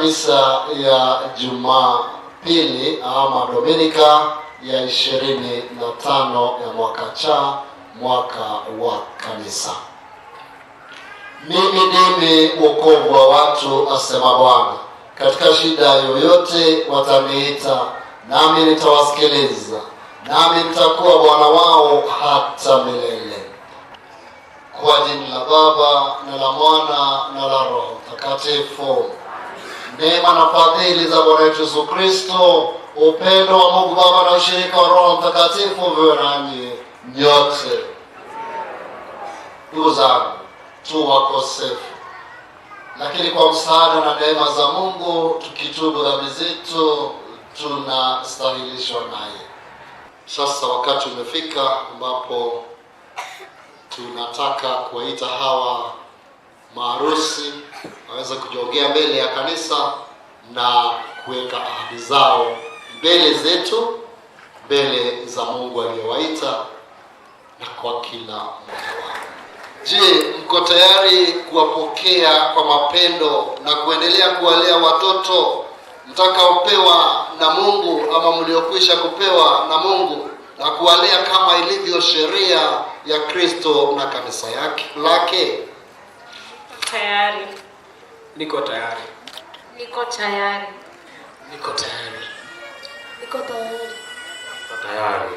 misa ya Jumapili ama Dominika ya 25 ya mwaka cha mwaka wa kanisa. Mimi ndimi wokovu wa watu, asema Bwana. Katika shida yoyote wataniita, nami nitawasikiliza, nami nitakuwa Bwana wao hata milele. Kwa jina la Baba na la Mwana na la Roho Mtakatifu. Neema na fadhili za Bwana wetu Yesu Kristo, upendo wa Mungu Baba na ushirika wa Roho Mtakatifu viwe nanyi nyote. Ndugu zangu, tu wakosefu, lakini kwa msaada na neema za Mungu tukitubu dhambi zetu tunastahilishwa naye. Sasa wakati umefika ambapo tunataka kuwaita hawa maharusi waweze kujongea mbele ya kanisa na kuweka ahadi zao mbele zetu, mbele za Mungu aliyowaita na kwa kila mmoja wao. Je, mko tayari kuwapokea kwa mapendo na kuendelea kuwalea watoto mtakaopewa na Mungu ama mliokwisha kupewa na Mungu, na kuwalea kama ilivyo sheria ya Kristo na kanisa lake? Tayari. Niko tayari. Niko tayari. Niko tayari. Niko tayari. Niko tayari.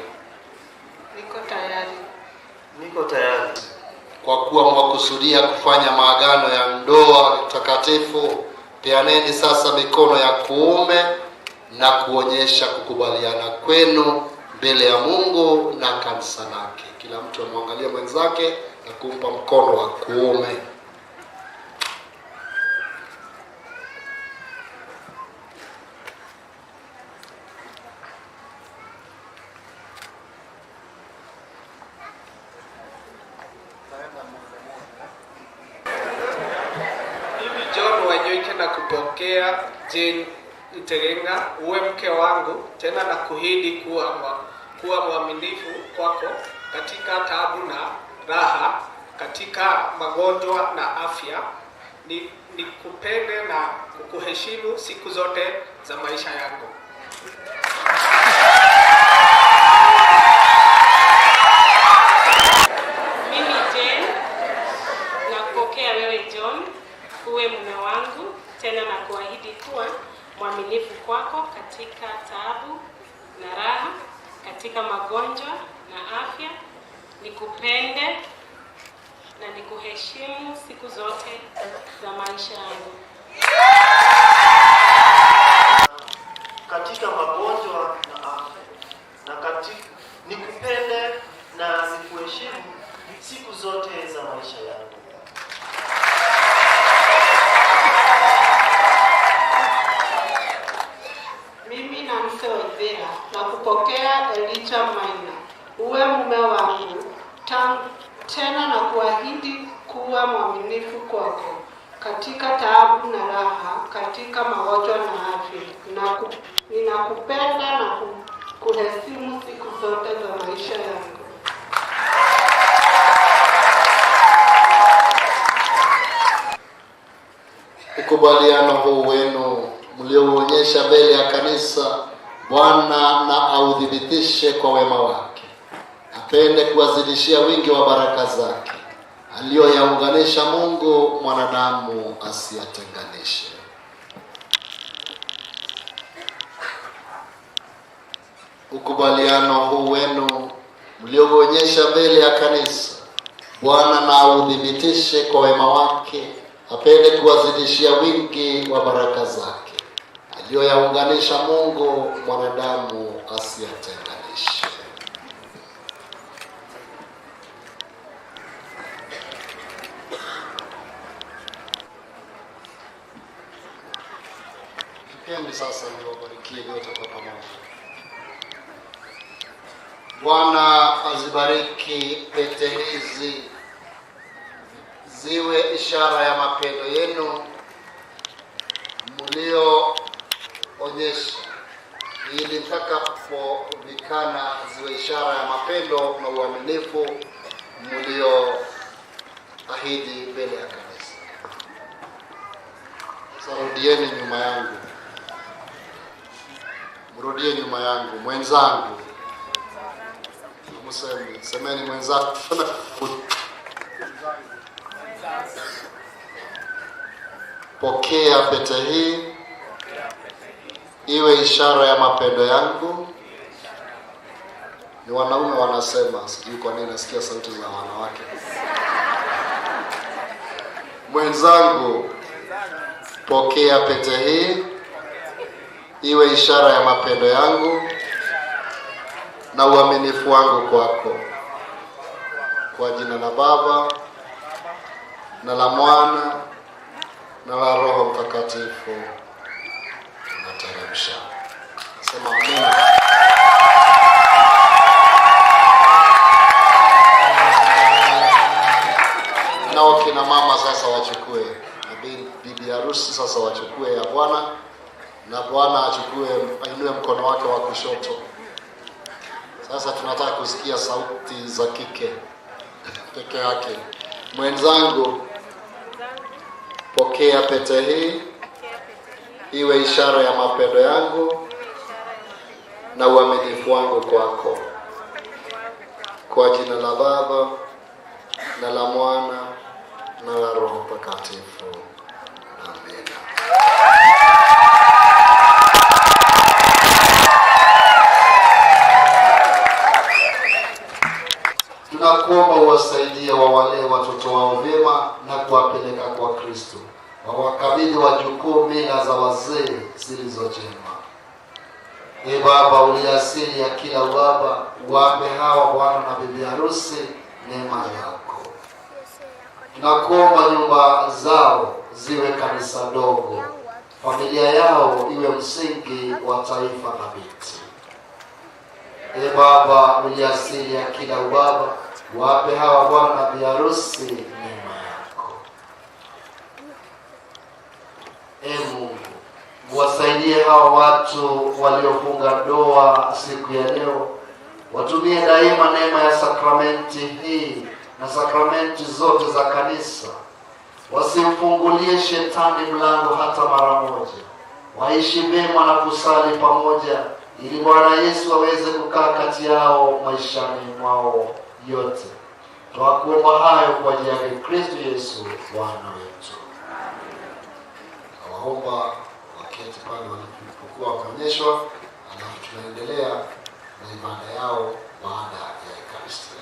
Niko tayari. Niko tayari. Kwa kuwa mwakusudia kufanya maagano ya ndoa takatifu, peaneni sasa mikono ya kuume na kuonyesha kukubaliana kwenu mbele ya Mungu na kanisa lake. Kila mtu amwangalie mwenzake na kumpa mkono wa kuume. Na kupokea Jane Nterenga uwe mke wangu, tena na kuahidi kuwa mwaminifu kwako katika taabu na raha, katika magonjwa na afya, nikupende na kukuheshimu siku zote za maisha yangu. Mimi Jane nakupokea wewe John uwe mume wangu, tena na kuahidi kuwa mwaminifu kwako katika taabu na raha, katika magonjwa na afya, nikupende na nikuheshimu siku zote za maisha yangu. Katika magonjwa na afya, na nikupende na nikuheshimu siku zote za maisha yangu. Na kupokea Elijah Maina uwe mume wangu, tena na kuahidi kuwa mwaminifu kwako katika taabu na raha, katika magonjwa na afya, ninakupenda na kuheshimu siku zote za maisha yangu. Ukubaliano huu wenu mlioonyesha mbele ya kanisa, Bwana na audhibitishe kwa wema wake, apende kuwazidishia wingi wa baraka zake aliyoyaunganisha Mungu, mwanadamu asiyatenganishe. Ukubaliano huu wenu mlioonyesha mbele ya kanisa, Bwana na audhibitishe kwa wema wake, apende kuwazidishia wingi wa baraka zake aliyoyaunganisha Mungu, mwanadamu asiyatenganishe. Tupende sasa niwabarikie wote kwa pamoja. Bwana azibariki pete hizi ziwe ishara ya mapendo yenu mlioonyesha, ili mtakapovikana ziwe ishara ya mapendo na uaminifu mlioahidi mbele ya kanisa. Rudieni nyuma yangu. Mrudie nyuma yangu. Mwenzangu. Semeni mwenzangu. Pokea pete hii iwe ishara ya mapendo yangu. Ni wanaume wanasema, sijui kwa nini nasikia sauti za wanawake. Mwenzangu, pokea pete hii iwe ishara ya mapendo yangu na uaminifu wangu kwako. Kwa jina la Baba na la Mwana na la Roho Mtakatifu tunateremsha. Sema amina. Nao kina mama sasa wachukue, bibi harusi sasa wachukue ya bwana, na bwana achukue, ainue mkono wake wa kushoto. Sasa tunataka kusikia sauti za kike peke yake. Mwenzangu, pokea pete hii iwe ishara ya mapendo yangu na uaminifu wangu kwako. Kwa jina la Baba na la Mwana na la Roho Mtakatifu. Amina. Tunakuomba uwasaidie wawalee watoto wao vyema na kuwapeleka kwa Kristo. Wawakabidhi wajukuu mila za wazee zilizojema. Ee Baba uliye asili ya kila baba, wape hawa bwana na bibi harusi neema yako. Tunakuomba nyumba zao ziwe kanisa dogo, familia yao iwe msingi wa taifa thabiti. Ee Baba uliye asili ya kila baba, wape hawa bwana na bibi harusi neema yako. Ee Mungu, wasaidie hawa watu waliofunga ndoa siku ya leo, watumie daima neema ya sakramenti hii na sakramenti zote za kanisa. Wasimfungulie shetani mlango hata mara moja. Waishi vyema na kusali pamoja, ili Bwana Yesu aweze kukaa kati yao maishani mwao yote. Tunakuomba hayo kwa ajili ya Kristo Yesu Bwana wetu. Nawaomba waketi pale walipokuwa wameonyeshwa, alafu tunaendelea na ibada yao baada ya Ekaristi.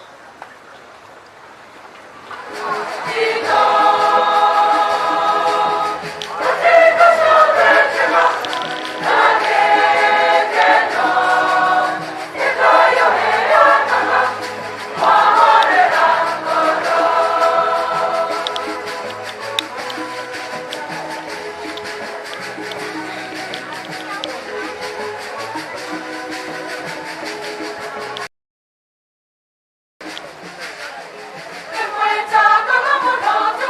Kama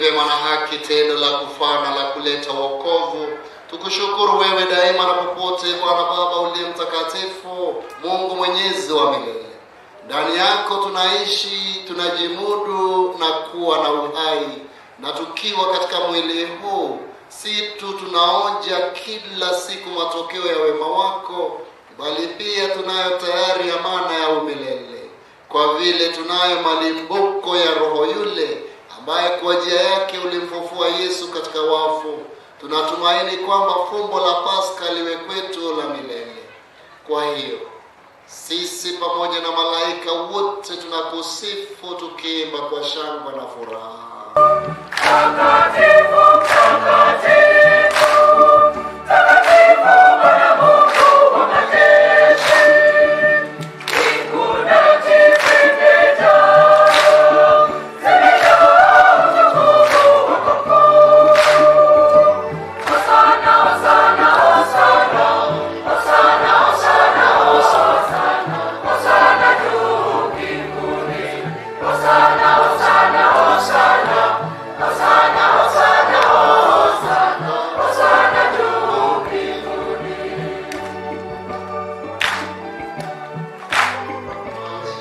vema na haki tendo la kufana la kuleta wokovu. Tukushukuru wewe daima na popote, Bwana Baba uliye mtakatifu, Mungu mwenyezi wa milele. Ndani yako tunaishi, tunajimudu na kuwa na uhai, na tukiwa katika mwili huu si tu tunaonja kila siku matokeo ya wema wako, bali pia tunayo tayari amana ya umilele, kwa vile tunayo malimbuko ya Roho yule ambaye kwa njia yake ulimfufua Yesu katika wafu. Tunatumaini kwamba fumbo la Pasaka liwe kwetu la milele. Kwa hiyo sisi pamoja na malaika wote tunakusifu tukiimba kwa shangwe na furaha. Takatifu, takatifu, takatifu Bwana Mungu wa majeshi. Mbingu na nchi zimejaa utukufu wako mkuu. Hosana, hosana, hosana, hosana, hosana, hosana, hosana juu mbinguni. Hosana, hosana, hosana, hosana, hosana, hosana, hosana juu mbinguni.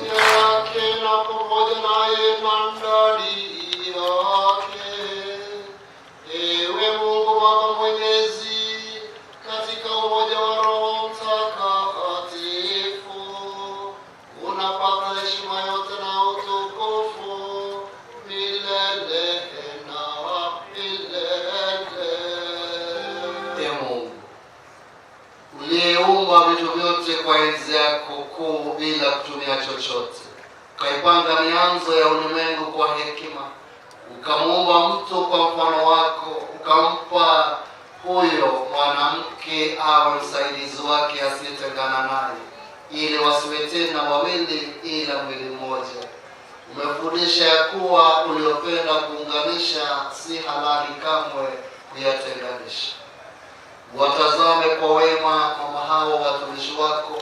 Yake na pamoja naye mandani yake, ewe Mungu Baba mwenyezi, katika umoja wa Roho Mtakatifu, unapata heshima yote na utukufu milele na milele. Ee Mungu uliyeumba vitu vyote kwa enzi yako kuu bila kutumia chochote, ukaipanga mianzo ya ulimwengu kwa hekima, ukamuumba mtu kwa mfano wako, ukampa huyo mwanamke awe msaidizi wake asiyetengana naye, ili wasiwe tena wawili ila mwili mmoja. Umefundisha ya kuwa uliopenda kuunganisha si halali kamwe kuyatenganisha. Watazame kwa wema mama hao watumishi wako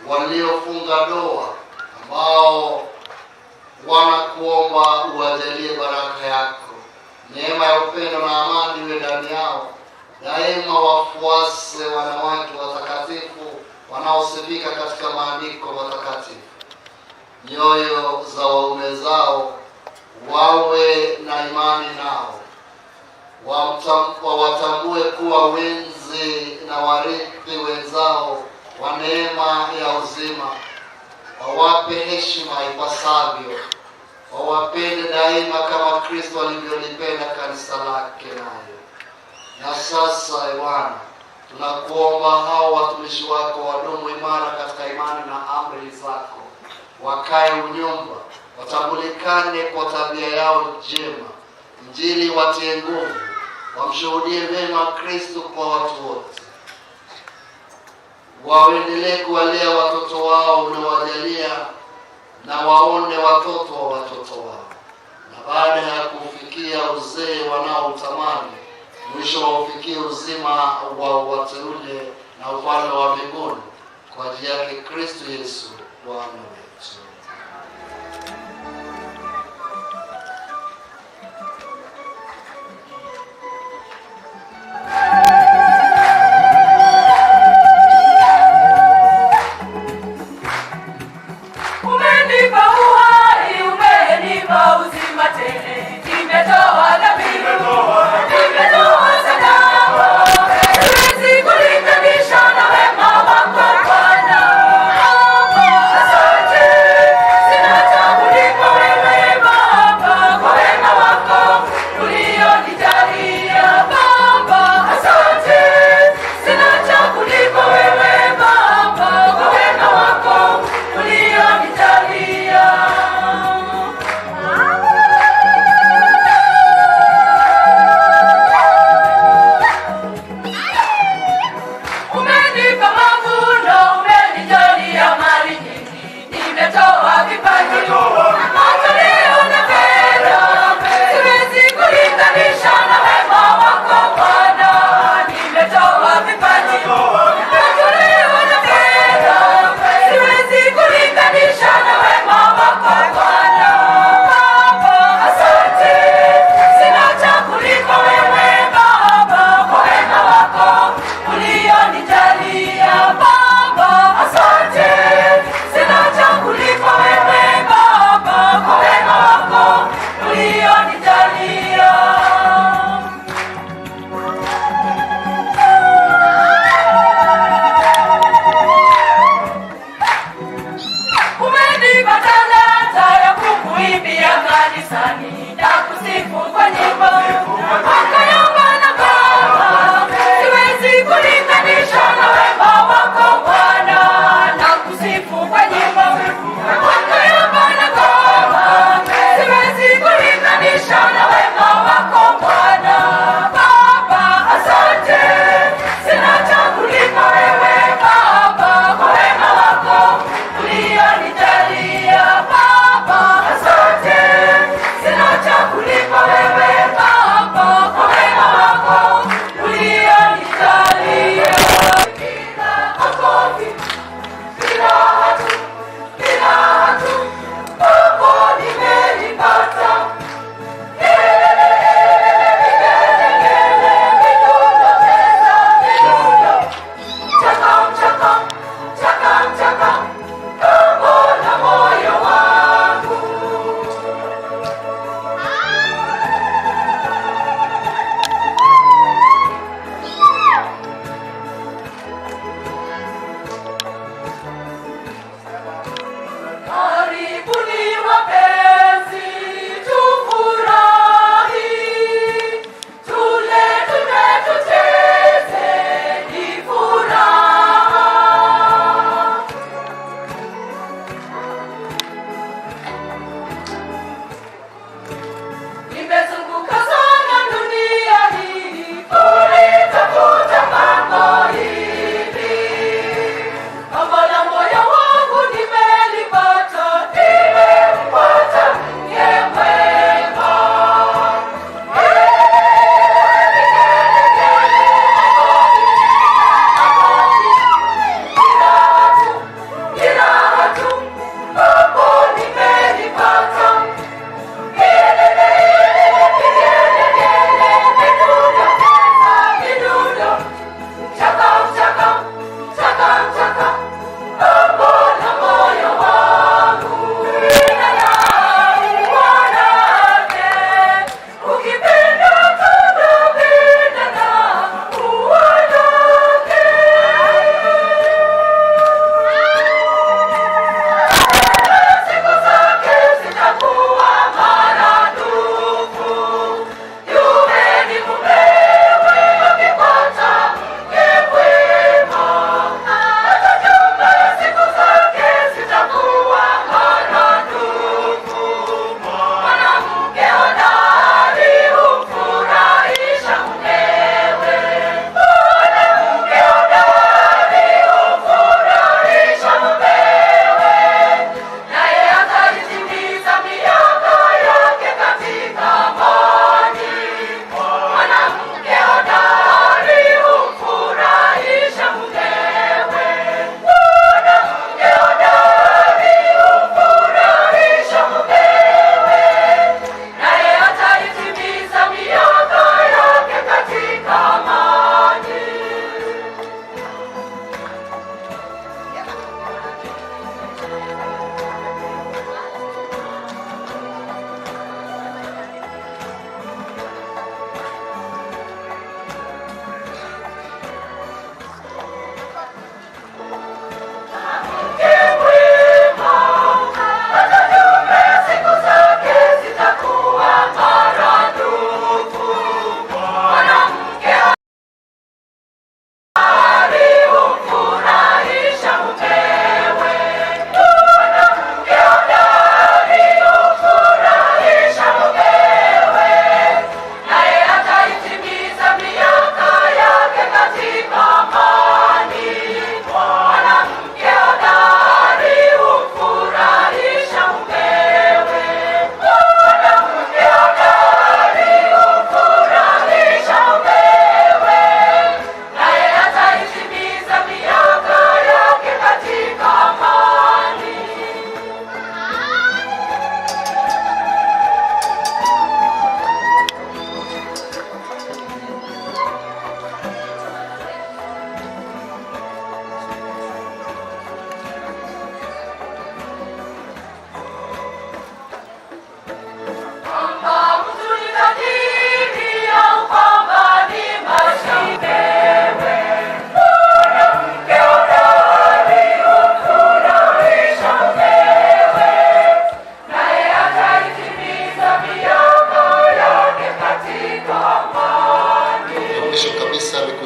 waliofunga ndoa, ambao wanakuomba uwajalie baraka yako. Neema ya upendo na amani iwe ndani yao daima. Wafuase wanawake watakatifu wanaosifika katika maandiko matakatifu. Nyoyo za waume zao wawe na imani nao, watambue kuwa wenzi na warithi wenzao wa neema ya uzima. Wawape heshima ipasavyo, wawapende daima kama Kristo alivyolipenda kanisa lake nayo. Na sasa Bwana, tunakuomba hao watumishi wako wadumu imara katika imani na amri zako, wakae unyumba, watambulikane kwa tabia yao njema, Injili watie nguvu, wamshuhudie vema Kristo kwa watu wote. Waendelee kuwalea watoto wao unawajalia, na waone watoto wa watoto wao, na baada ya kufikia uzee wanaotamani, mwisho waufikie uzima wa wateule na ufalme wa mbinguni, kwa ajili yake Kristo Yesu Bwana wetu. Umenipa uhai, umenipa uzima tele, nimetoa dhabihu, nimetoa sadaka, siwezi kulinganisha na wema wako Bwana. Asante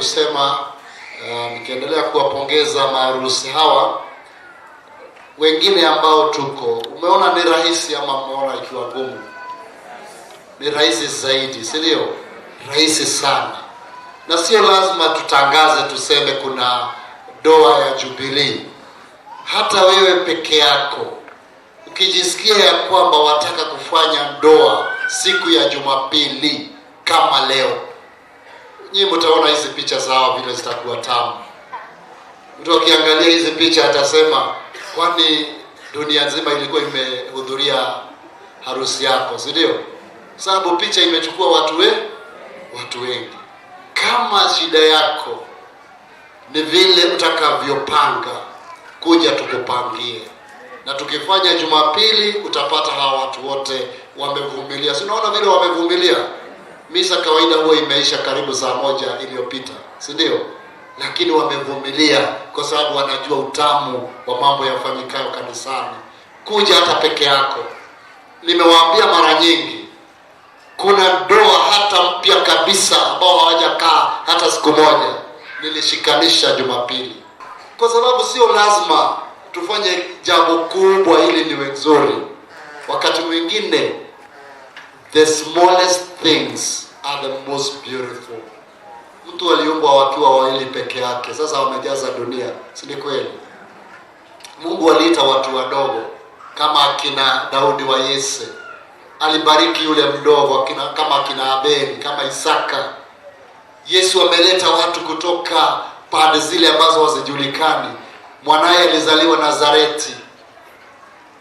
kusema nikiendelea kuwapongeza maharusi hawa wengine ambao tuko. Umeona ni rahisi ama umeona ikiwa gumu? Ni rahisi zaidi, si ndio? Rahisi sana. Na sio lazima tutangaze tuseme kuna ndoa ya Jubilee. Hata wewe peke yako ukijisikia ya kwamba wataka kufanya ndoa siku ya Jumapili kama leo, nyinyi mtaona hizi picha zao vile zitakuwa tamu. Mtu akiangalia hizi picha atasema, kwani dunia nzima ilikuwa imehudhuria harusi yako, si ndio? Sababu picha imechukua watu wengi. Kama shida yako ni vile utakavyopanga, kuja tukupangie. Na tukifanya Jumapili utapata hawa watu wote wamevumilia. Si unaona vile wamevumilia? Misa kawaida huwa imeisha karibu saa 1 iliyopita, si ndio? Lakini wamevumilia kwa sababu wanajua utamu wa mambo yafanyikayo kanisani. Kuja hata peke yako. Nimewaambia mara nyingi, kuna ndoa hata mpya kabisa ambao hawajakaa hata siku moja, nilishikanisha Jumapili. Kwa sababu sio lazima tufanye jambo kubwa ili liwe nzuri. Wakati mwingine the smallest things are the most beautiful. Mtu aliumbwa wakiwa wawili peke yake, sasa wamejaza dunia, si ni kweli? Mungu aliita watu wadogo kama akina Daudi wa Yese. Alibariki yule mdogo kama akina Abeli, kama Isaka. Yesu ameleta watu kutoka pande zile ambazo hazijulikani. Mwanaye alizaliwa Nazareti.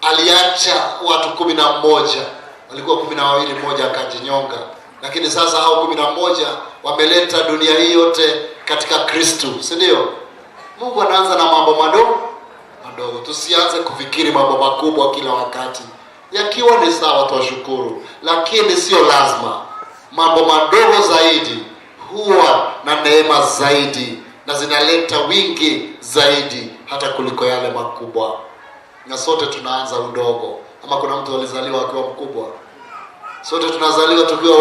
Aliacha watu 11. Walikuwa 12, mmoja akajinyonga. Lakini sasa hao 11 wameleta dunia hii yote katika Kristo, si ndio? Mungu anaanza na mambo madogo. Tusianze kufikiri mambo makubwa kila wakati. Yakiwa ni sawa tuwashukuru, lakini sio lazima. Mambo madogo zaidi huwa na neema zaidi na zinaleta wingi zaidi hata kuliko yale makubwa. Na sote tunaanza udogo. Ama kuna mtu alizaliwa akiwa mkubwa? Sote tunazaliwa tukiwa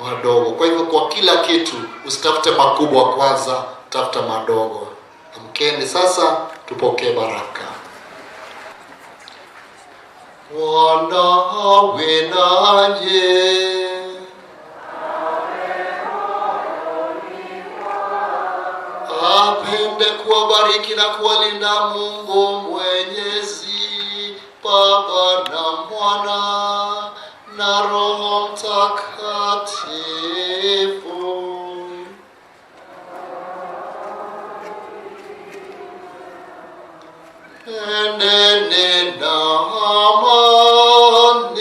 wadogo. Kwa hivyo kwa kila kitu usitafute makubwa kwanza, tafuta madogo. Amkeni sasa tupokee baraka. Bwana awe nanyi. Apende kuwabariki na kuwalinda Mungu Mwenyezi, Baba na Mwana na Roho Mtakatifu. Enende na amani.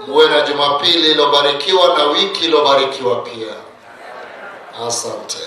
Muwe na Jumapili iliyobarikiwa na wiki iliyobarikiwa pia. Asanteni.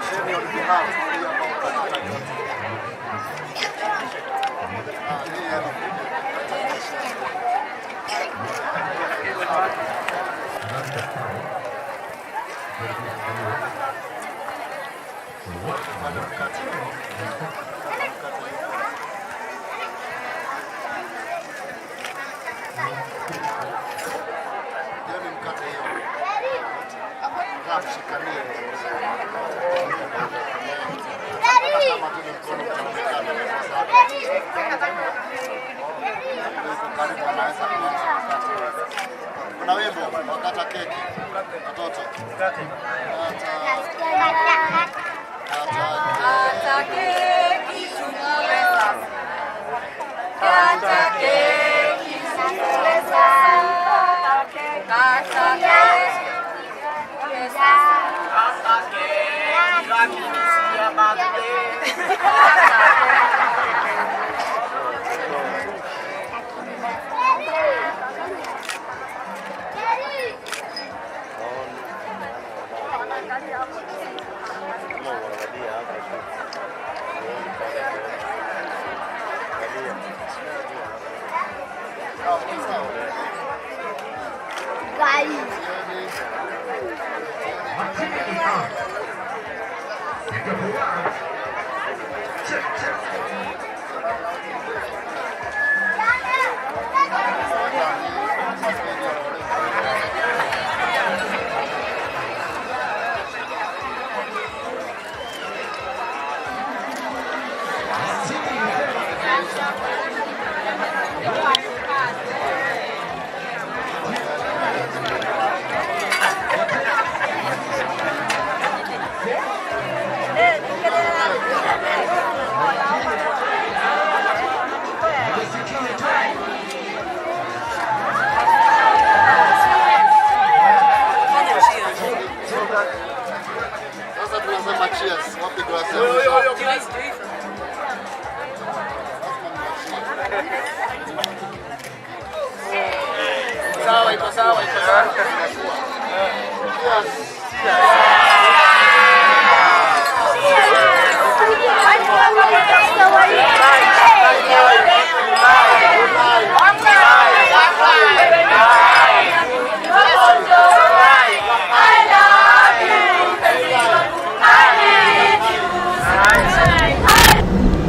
Senior Kuna wimbo wakata keki watoto. Kata keki sungule sasa. Kata keki sungule sasa. Kata keki sasa. Kata keki lakini si ya birthday.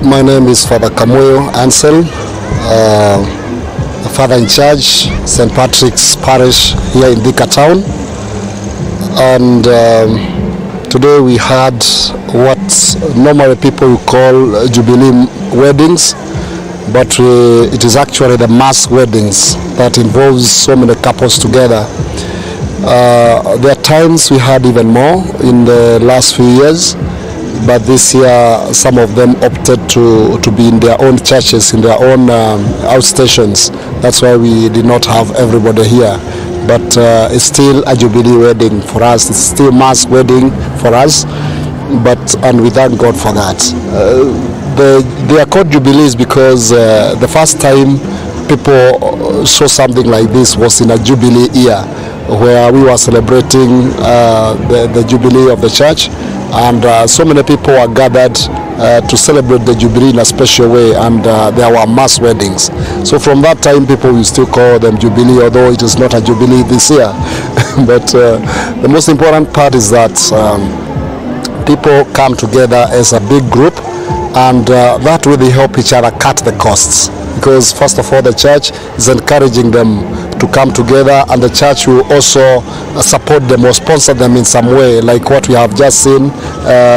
My name is Father Kamoyo Ansel, Father in charge, St. Patrick's Parish here in Thika town. And today we had what normally people will call Jubilee weddings, but it is actually the mass weddings that involves so many couples together. There are times we had even more in the last few years, but this year some of them opted to be in their own churches, in their own outstations. That's why we did not have everybody here. But it's still a Jubilee wedding for us. It's still mass wedding for us, and we thank God for that. They are called Jubilees because the first time people saw something like this was in a Jubilee year, where we were celebrating the Jubilee of the church, and so many people were gathered to celebrate the Jubilee in a special way, and there were mass weddings. So from that time, people will still call them Jubilee, although it is not a Jubilee this year. But the most important part is that people come together as a big group, and that way they help each other cut the costs. Because first of all, the church is encouraging them to come together, and the church will also support them or sponsor them in some way, like what we have just seen.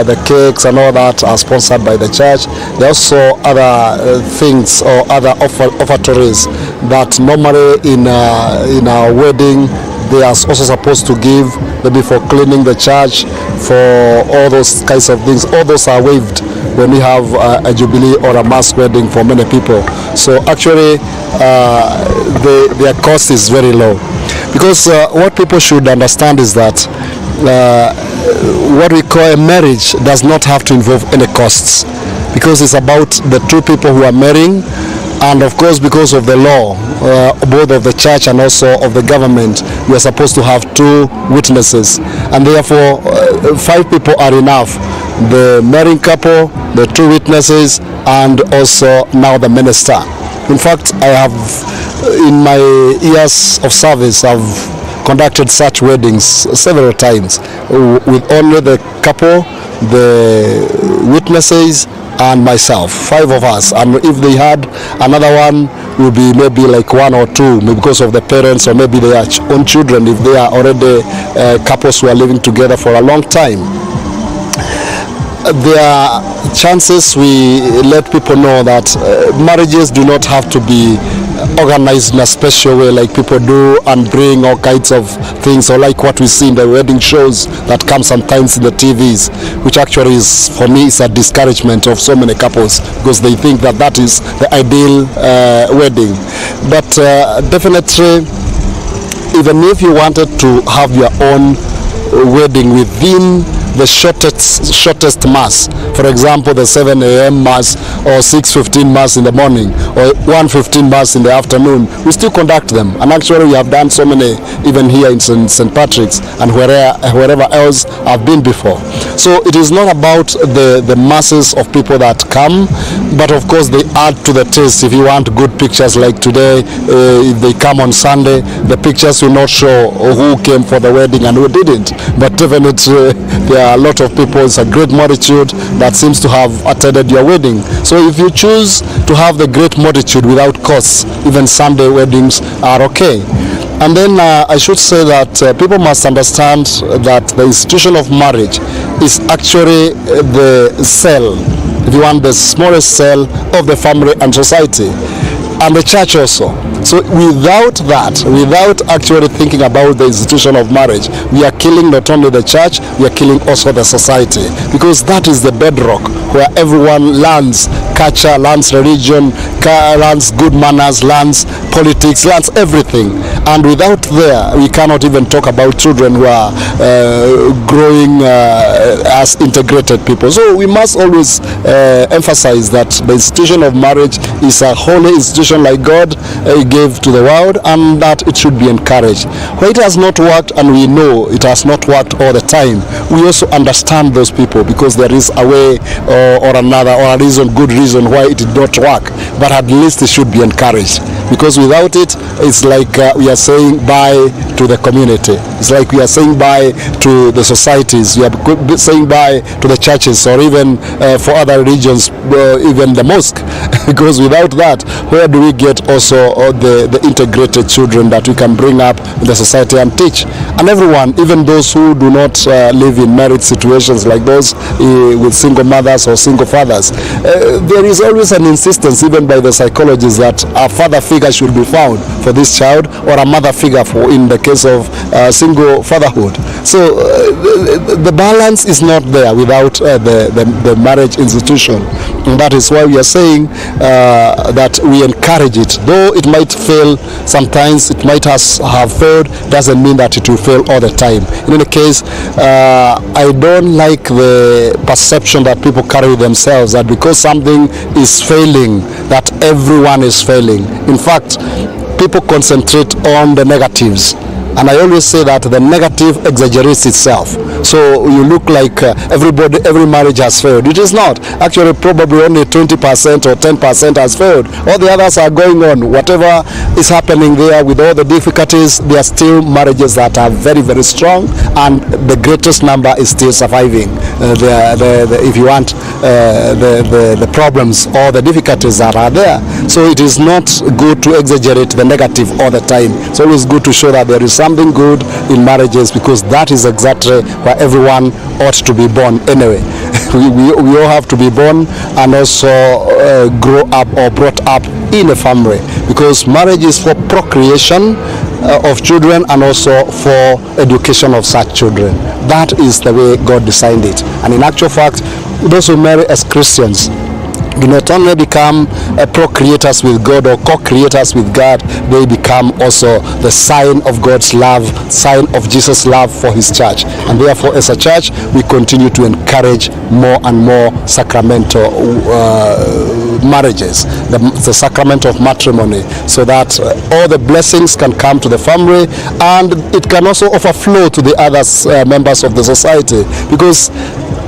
The cakes and all that are sponsored by the church. There are also other things or other offertories that normally in a wedding they are also supposed to give, maybe for cleaning the church, for all those kinds of things. All those are waived when we have a Jubilee or a mass wedding for many people. So actually their cost is very low, because what people should understand is that what we call a marriage does not have to involve any costs, because it's about the two people who are marrying. And of course, because of the law, both of the church and also of the government, we are supposed to have two witnesses, and therefore 5 people are enough the marrying couple, the two witnesses, and also now the minister. In fact, I have, in my years of service, I've conducted such weddings several times with only the couple, the witnesses, and myself, 5 of us. And if they had another one, will be maybe like 1 or 2, maybe because of the parents or maybe their own children, if they are already couples who are living together for a long time. There are chances we let people know that marriages do not have to be organized in a special way like people do and bring all kinds of things, or like what we see in the wedding shows that come sometimes in the TVs, which actually is, for me, is a discouragement of so many couples because they think that that is the ideal wedding. But definitely, even if you wanted to have your own wedding within the shortest mass, for example the 7 a.m. mass or 6:15 mass in the morning or 1:15 mass in the afternoon, we still conduct them. And actually we have done so many even here in St. Patrick's and wherever else I've been before. So it is not about the masses of people that come, but of course they add to the taste. If you want good pictures like today, if they come on Sunday, the pictures will not show who came for the wedding and who didn't, but definitely there are a lot of people. It's a great multitude that seems to have attended your wedding. So if you choose to have the great multitude without costs, even Sunday weddings are okay. And then I should say that people must understand that the institution of marriage is actually the cell, if you want, the smallest cell of the family and society, and the church also. So without that, without actually thinking about the institution of marriage, we are killing not only the church, we are killing also the society, because that is the bedrock where everyone learns culture, learns religion, learns good manners, learns politics, learns everything. And without there, we cannot even talk about children who are growing as integrated people. So we must always emphasize that the institution of marriage is a holy institution like God gave to the world, and that it should be encouraged. Where it has not worked, and we know it has not worked all the time, we also understand those people, because there is a way or another, or a reason, good reason why it did not work, but at least it should be encouraged, because without it, it's like we are saying bye to the community. It's like we are saying bye to the societies, we are saying bye to the churches, or even for other religions, even the mosque. Because without that, where do we get also the integrated children that we can bring up in the society and teach? And everyone, even those who do not live in married situations, like those with single mothers or single fathers, there is always an insistence, even by the psychologists, that a father figure should be found for this child, or a mother figure for, in the case of single fatherhood. So the balance is not there without the marriage institution. And that is why we are saying that we encourage it. Though it might fail sometimes, it might have failed, doesn't mean that it will fail all the time. In any case, I don't like the perception that people carry with themselves, that because something is failing, that everyone is failing. In fact, people concentrate on the negatives. And I always say that the negative exaggerates itself. So you look like every marriage has failed. It is not. Actually, probably only 20% or 10% has failed. All the others are going on. Whatever is happening there, with all the difficulties, there are still marriages that are very, very strong, and the greatest number is still surviving. If you want, the problems or the difficulties that are there. So it is not good to exaggerate the negative all the time. It's always good to show that there is something good in marriages, because that is exactly where everyone ought to be born anyway. we all have to be born and also grow up or brought up in a family, because marriage is for procreation of children and also for education of such children. That is the way God designed it. And in actual fact, those who marry as Christians do not only become procreators with God or co-creators with God, they become also the sign of God's love, sign of Jesus' love for his church. And therefore, as a church, we continue to encourage more and more sacramental marriages, the sacrament of matrimony, so that all the blessings can come to the family, and it can also overflow to the other members of the society. Because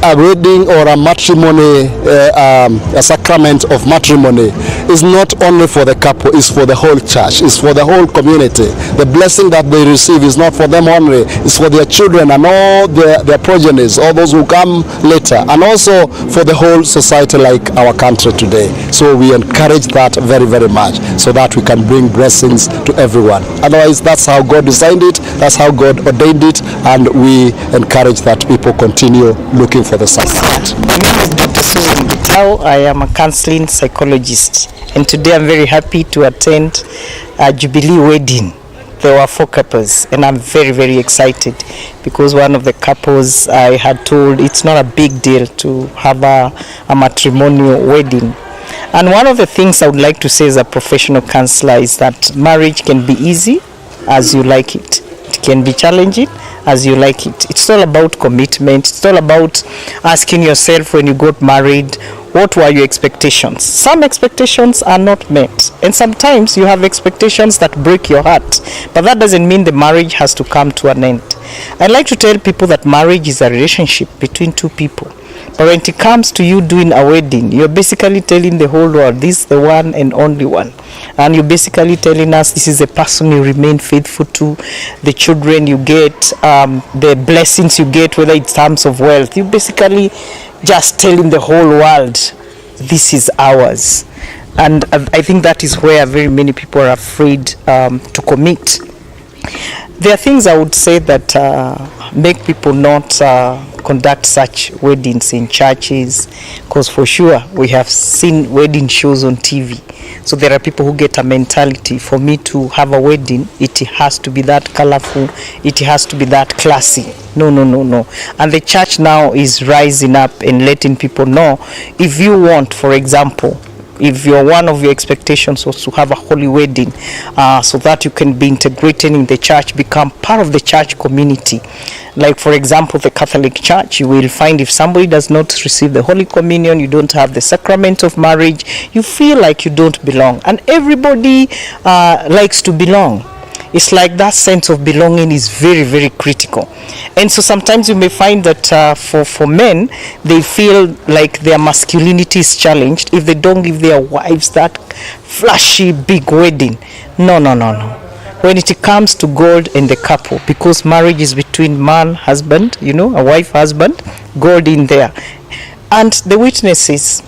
a wedding or a matrimony, a sacrament of matrimony is not only for the couple, it's for the whole church, it's for the whole community. The blessing that they receive is not for them only, it's for their children and all their progenies, all those who come later, and also for the whole society like our country today. So we encourage that very, very much, so that we can bring blessings to everyone. Otherwise, that's how God designed it, that's how God ordained it, and we encourage that people continue looking for the sacrament. My name is Dr. Susan Gitau. I am a counseling psychologist, and today I'm very happy to attend a Jubilee wedding. There were 4 couples, and I'm very, very excited because one of the couples I had told it's not a big deal to have a matrimonial wedding. And one of the things I would like to say as a professional counselor is that marriage can be easy as you like it. It can be challenging as you like it. It's all about commitment. It's all about asking yourself when you got married, what were your expectations? Some expectations are not met, and sometimes you have expectations that break your heart, but that doesn't mean the marriage has to come to an end. I like to tell people that marriage is a relationship between 2 people. But when it comes to you doing a wedding, you're basically telling the whole world, this is the one and only one. And you're basically telling us this is the person you remain faithful to, the children you get, the blessings you get, whether it's terms of wealth. You basically just telling the whole world, this is ours. And I think that is where very many people are afraid to commit. There are things I would say that make people not conduct such weddings in churches, because for sure we have seen wedding shows on TV. So there are people who get a mentality, for me to have a wedding, it has to be that colorful, it has to be that classy. No. And the church now is rising up and letting people know, if you want, for example, if one of your expectations was to have a holy wedding, so that you can be integrated in the church, become part of the church community. Like for example, the Catholic Church, you will find if somebody does not receive the Holy Communion, you don't have the sacrament of marriage, you feel like you don't belong. And everybody likes to belong. It's like that sense of belonging is very, very critical. And so sometimes you may find that for men, they feel like their masculinity is challenged if they don't give their wives that flashy big wedding. No. When it comes to God and the couple, because marriage is between man, husband, a wife, husband, God in there. And the witnesses,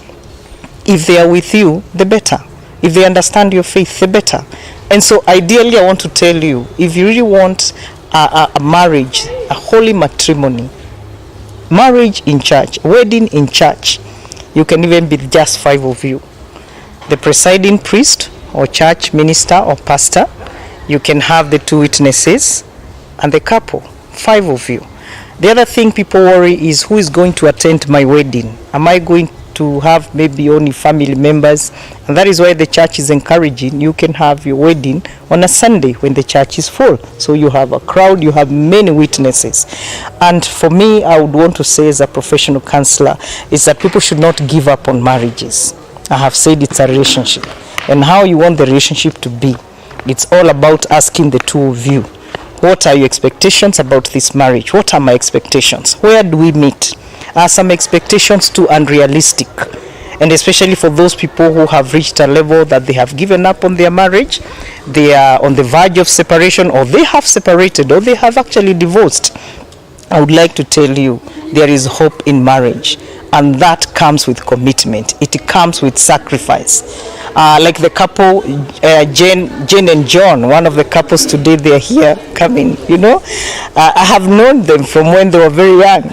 if they are with you, the better. If they understand your faith, the better. And so ideally, I want to tell you, if you really want a marriage, a holy matrimony, marriage in church, wedding in church, you can even be just 5 of you. The presiding priest or church minister or pastor, you can have the 2 witnesses and the couple, 5 of you. The other thing people worry is, who is going to attend my wedding? Am I going to have maybe only family members? And that is why the church is encouraging you can have your wedding on a Sunday when the church is full, so you have a crowd, you have many witnesses. And for me, I would want to say as a professional counselor is that people should not give up on marriages. I have said it's a relationship, and how you want the relationship to be, it's all about asking the 2 of you, what are your expectations about this marriage? What are my expectations? Where do we meet? Are some expectations too unrealistic? And especially for those people who have reached a level that they have given up on their marriage, they are on the verge of separation, or they have separated, or they have actually divorced. I would like to tell you, there is hope in marriage, and that comes with commitment. It comes with sacrifice. Like the couple, Jane and John, one of the couples today, they are here coming, I have known them from when they were very young,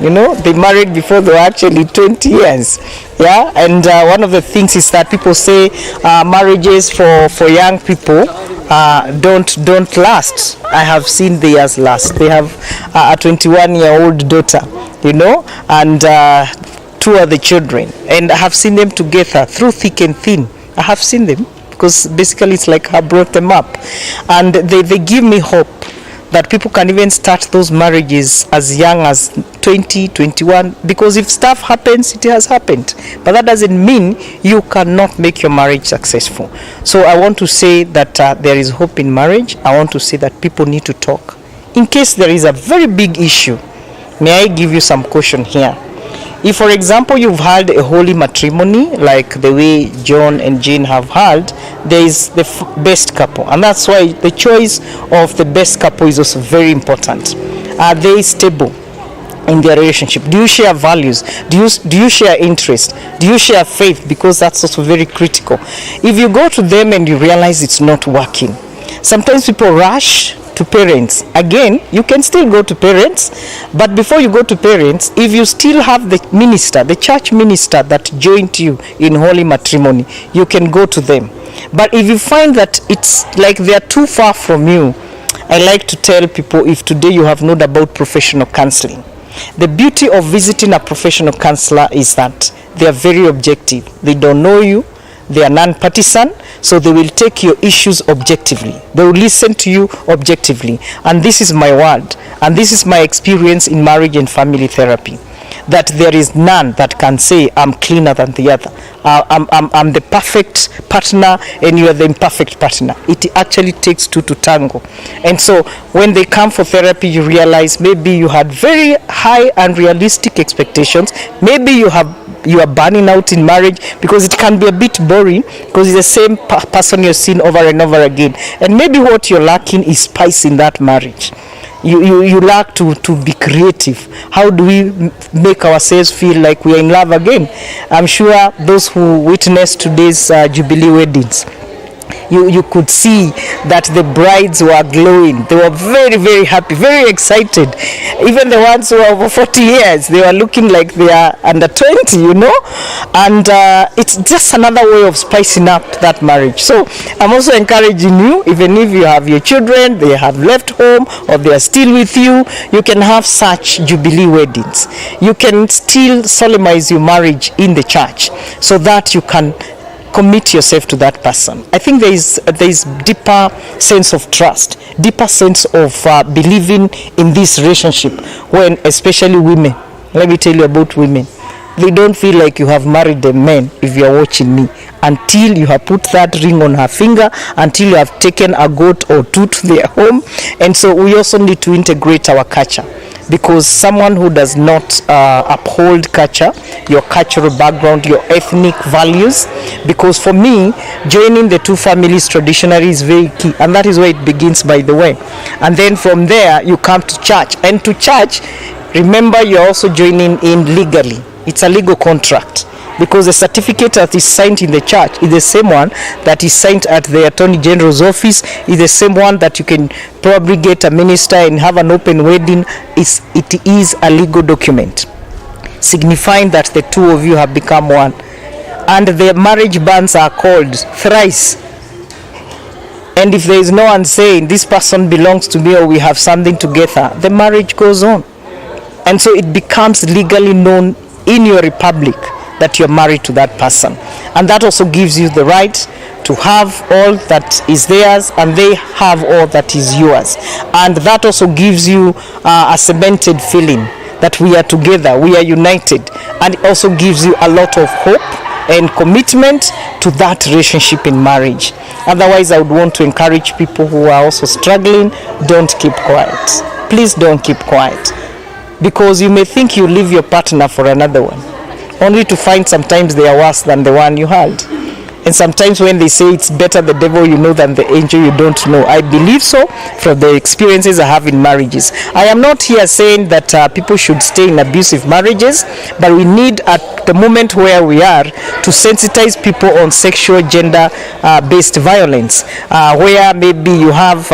they married before they were actually 20 years. Yeah, and one of the things is that people say marriages for young people don't last. I have seen theirs last. They have a 21-year-old daughter, and 2 other children, and I have seen them together through thick and thin. I have seen them, because basically it's like I brought them up, and they give me hope that people can even start those marriages as young as 20, 21, because if stuff happens, it has happened, but that doesn't mean you cannot make your marriage successful. So I want to say that there is hope in marriage. I want to say that people need to talk. In case there is a very big issue, may I give you some caution here? If, for example, you've held a holy matrimony, like the way John and Jane have held, there is the best couple. And that's why the choice of the best couple is also very important. Are they stable in their relationship? Do you share values? Do you share interest? Do you share faith? Because that's also very critical. If you go to them and you realize it's not working, sometimes people rush to parents. Again, you can still go to parents, but before you go to parents, if you still have the minister, the church minister that joined you in holy matrimony, you can go to them. But if you find that it's like they are too far from you, I like to tell people, if today you have known about professional counseling, the beauty of visiting a professional counselor is that they are very objective. They don't know you. They are non-partisan, so they will take your issues objectively. They will listen to you objectively. And this is my word, and this is my experience in marriage and family therapy, that there is none that can say, I'm cleaner than the other. I'm the perfect partner and you are the imperfect partner. It actually takes two to tango. And so when they come for therapy, you realize maybe you had very high unrealistic expectations. Maybe you are burning out in marriage, because it can be a bit boring because it's the same person you're seeing over and over again. And maybe what you're lacking is spice in that marriage. You lack to be creative. How do we make ourselves feel like we are in love again? I'm sure those who witnessed today's Jubilee weddings, you could see that the brides were glowing. They were very, very happy, very excited. Even the ones who are over 40 years, they were looking like they are under 20, you know. And it's just another way of spicing up that marriage. So I'm also encouraging you, even if you have your children, they have left home or they are still with you, you can have such Jubilee weddings. You can still solemnize your marriage in the church so that you can commit yourself to that person. I think there is deeper sense of trust, deeper sense of believing in this relationship, when especially women, let me tell you about women, they don't feel like you have married a man if you are watching me, until you have put that ring on her finger, until you have taken a goat or two to their home. And so we also need to integrate our culture, because someone who does not uphold culture, your cultural background, your ethnic values, because for me, joining the two families traditionally is very key, and that is where it begins, by the way. And then from there, you come to church, and to church, remember, you're also joining in legally. It's a legal contract, because the certificate that is signed in the church is the same one that is signed at the Attorney General's office, is the same one that you can probably get a minister and have an open wedding. It is a legal document signifying that the two of you have become one. And the marriage bands are called thrice. And if there is no one saying, this person belongs to me or we have something together, the marriage goes on. And so it becomes legally known in your republic that you're married to that person. And that also gives you the right to have all that is theirs, and they have all that is yours. And that also gives you a cemented feeling that we are together, we are united. And it also gives you a lot of hope and commitment to that relationship in marriage. Otherwise, I would want to encourage people who are also struggling, don't keep quiet. Please don't keep quiet. Because you may think you leave your partner for another one, only to find sometimes they are worse than the one you had. And sometimes when they say it's better the devil you know than the angel you don't know, I believe so from the experiences I have in marriages. I am not here saying that people should stay in abusive marriages, but we need, at the moment where we are, to sensitize people on sexual gender-based violence, where maybe you have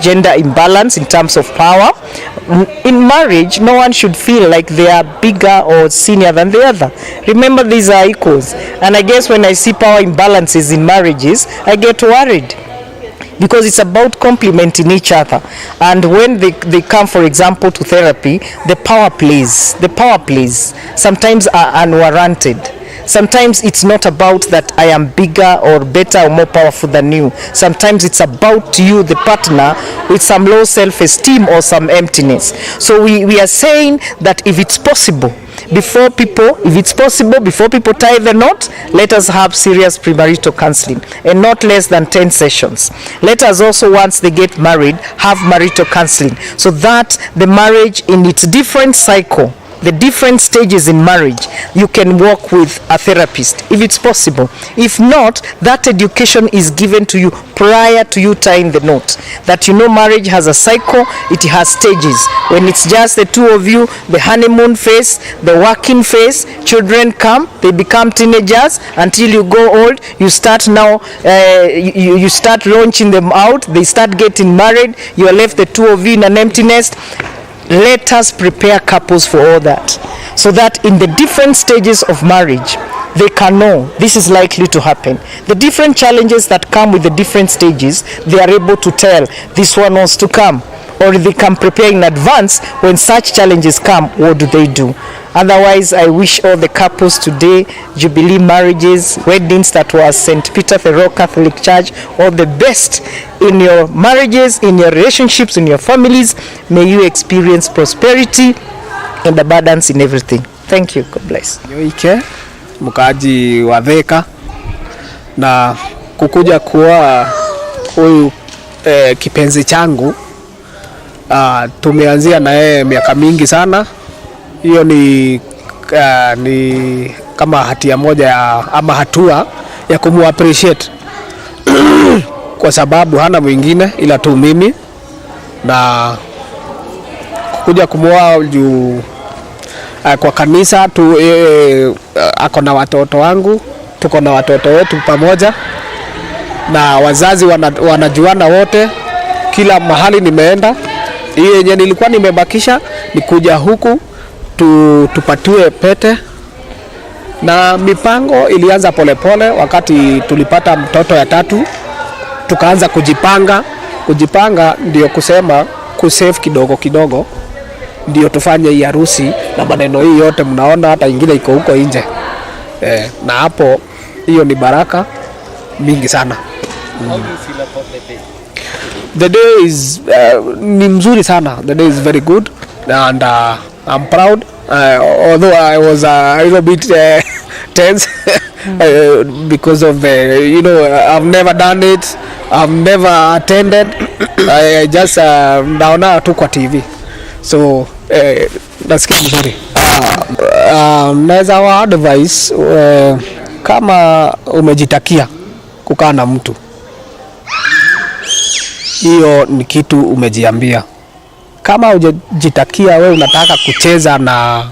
gender imbalance in terms of power. In marriage, no one should feel like they are bigger or senior than the other. Remember, these are equals. And I guess when I see power imbalances in marriages, I get worried, because it's about complementing each other. And when they come, for example, to therapy, the power plays sometimes are unwarranted. Sometimes it's not about that I am bigger or better or more powerful than you. Sometimes it's about you, the partner, with some low self-esteem or some emptiness. So we are saying that if it's possible, before people tie the knot, let us have serious premarital counseling, and not less than 10 sessions. Let us also, once they get married, have marital counseling, so that the marriage in its different cycle the different stages in marriage, you can work with a therapist if it's possible. If not, that education is given to you prior to you tying the knot. That you know marriage has a cycle, it has stages. When it's just the two of you, the honeymoon phase, the working phase, children come, they become teenagers, until you go old, you start now, you start launching them out, they start getting married, you are left the two of you in an empty nest. Let us prepare couples for all that, so that in the different stages of marriage, they can know this is likely to happen. The different challenges that come with the different stages, they are able to tell this one wants to come, or they can prepare in advance when such challenges come, what do they do? Otherwise, I wish all the couples today, Jubilee marriages, weddings that was St. Peter, the Rock Catholic Church, all the best in your marriages, in your relationships, in your families. May you experience prosperity and abundance in everything. Thank you. God bless. Yoike, mkaji wa Thika, na kukuja kuwa huyu kipenzi changu, tumeanzia na yeye miaka mingi sana. Hiyo ni kama hatia moja ama hatua ya kumu appreciate kwa sababu hana mwingine ila tu mimi, na kuja kumuoa juu kwa kanisa tu. Ako na watoto wangu, tuko na watoto wetu pamoja, na wazazi wanajuana wote. Kila mahali nimeenda, hiyo yenye nilikuwa nimebakisha ni kuja huku tupatiwe pete, na mipango ilianza polepole. Wakati tulipata mtoto ya tatu, tukaanza kujipanga ndio kusema kusave kidogo kidogo ndio tufanye hii harusi, na maneno hii yote mnaona hata ingine iko huko nje. Na hapo hiyo ni baraka mingi sana. How do you feel about the day? The day is ni mzuri sana. The day is very good, and I'm proud, although I was a little bit tense because of I've never done it, I've never attended. I just naona tu kwa TV, so nasikia mzuri. Naweza wa advice, kama umejitakia kukaa na mtu, hiyo ni kitu umejiambia. Kama hujajitakia wewe unataka kucheza na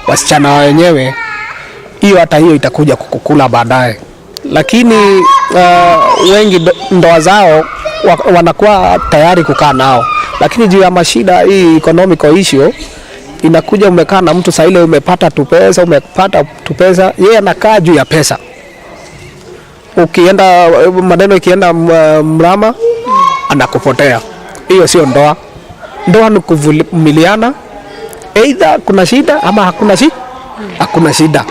wasichana wenyewe, hiyo hata hiyo itakuja kukukula baadaye. Lakini wengi ndoa zao wanakuwa tayari kukaa nao, lakini juu ya mashida hii economical issue, inakuja umekaa na mtu saa ile umepata tu pesa, yeye anakaa juu ya pesa. Ukienda maneno ikienda mrama, anakupotea. Hiyo sio ndoa. Ndoa ni kuvumiliana, either kuna shida ama hakuna shida.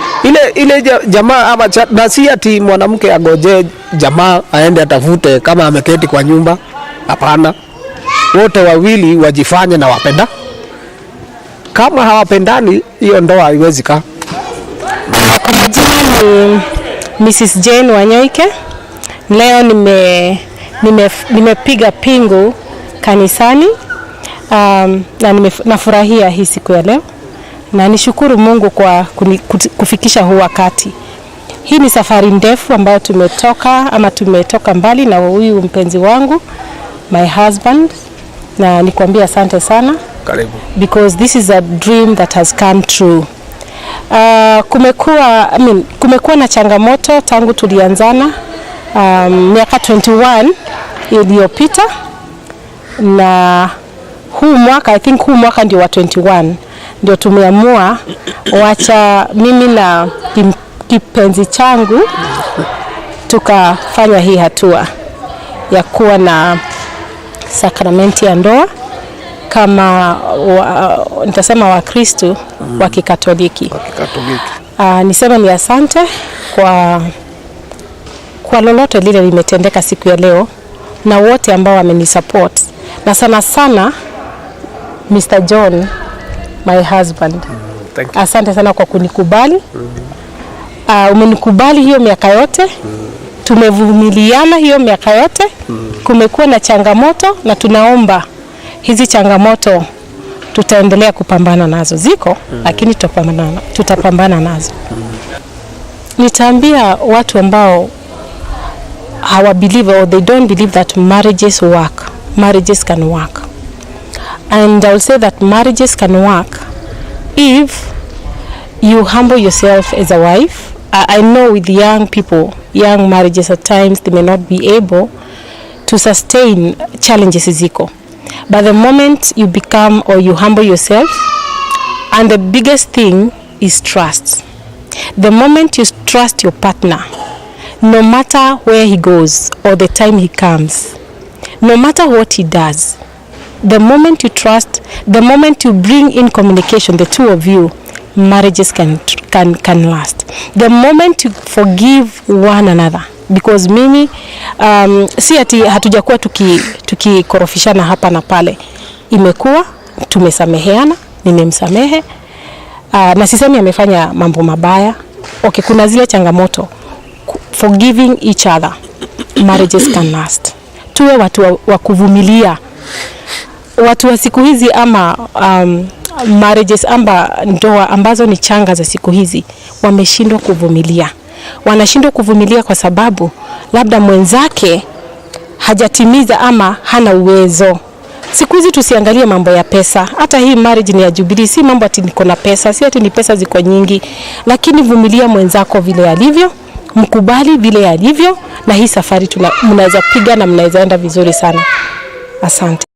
Ile jamaa ama na si ati mwanamke agoje jamaa aende atafute kama ameketi kwa nyumba. Hapana. Wote wawili wajifanye na wapenda. Kama hawapendani, hiyo ndoa haiwezi kaa. Kwa majina ni Mrs. Jane Wanyoike. Leo nimepiga pingu kanisani, na nafurahia hii siku ya leo, na nishukuru Mungu kwa kufikisha huu wakati. Hii ni safari ndefu ambayo tumetoka mbali na huyu mpenzi wangu, my husband, na nikwambia asante sana. Karibu. Because this is a dream that has come true. Kumekuwa na changamoto tangu tulianzana miaka 21 iliyopita, na huu mwaka ndio wa 21 ndio tumeamua wacha mimi na kipenzi changu tukafanya hii hatua ya kuwa na sakramenti ya ndoa kama nitasema wa Kristo wa Kikatoliki. Nisema ni asante kwa lolote lile limetendeka siku ya leo, na wote ambao wamenisupport, na sana Mr. John, my husband. Thank you. Asante sana kwa kunikubali. Umenikubali hiyo miaka yote. Tumevumiliana hiyo miaka yote. Kumekuwa na changamoto, na tunaomba hizi changamoto tutaendelea kupambana nazo. Ziko, lakini tutapambana nazo. Nitaambia watu ambao hawa believe or they don't believe that marriages work. Marriages can work. And I will say that marriages can work if you humble yourself as a wife. I know with young people, young marriages at times, they may not be able to sustain challenges ziko. But the moment you become or you humble yourself, and the biggest thing is trust. The moment you trust your partner, no matter where he goes or the time he comes, no matter what he does, the moment you trust, the moment you bring in communication, the two of you, marriages can last. The moment you forgive one another, because mimi si ati hatujakuwa tukikorofishana hapa na pale. Imekuwa tumesameheana, nimemsamehe, na sisemi amefanya mambo mabaya. Okay, kuna zile changamoto. Forgiving each other, marriages can last. Tuwe watu wa kuvumilia. Watu wa siku hizi ama marriages ndoa ambazo ni changa za siku hizi wameshindwa kuvumilia. Wanashindwa kuvumilia kwa sababu labda mwenzake hajatimiza ama hana uwezo. Siku hizi tusiangalie mambo ya pesa. Hata hii marriage ni ya Jubilee, si mambo ati niko na pesa, si ati ni pesa ziko nyingi, lakini vumilia mwenzako vile alivyo, mkubali vile alivyo, na hii safari mnaweza piga na mnaweza enda vizuri sana. Asante.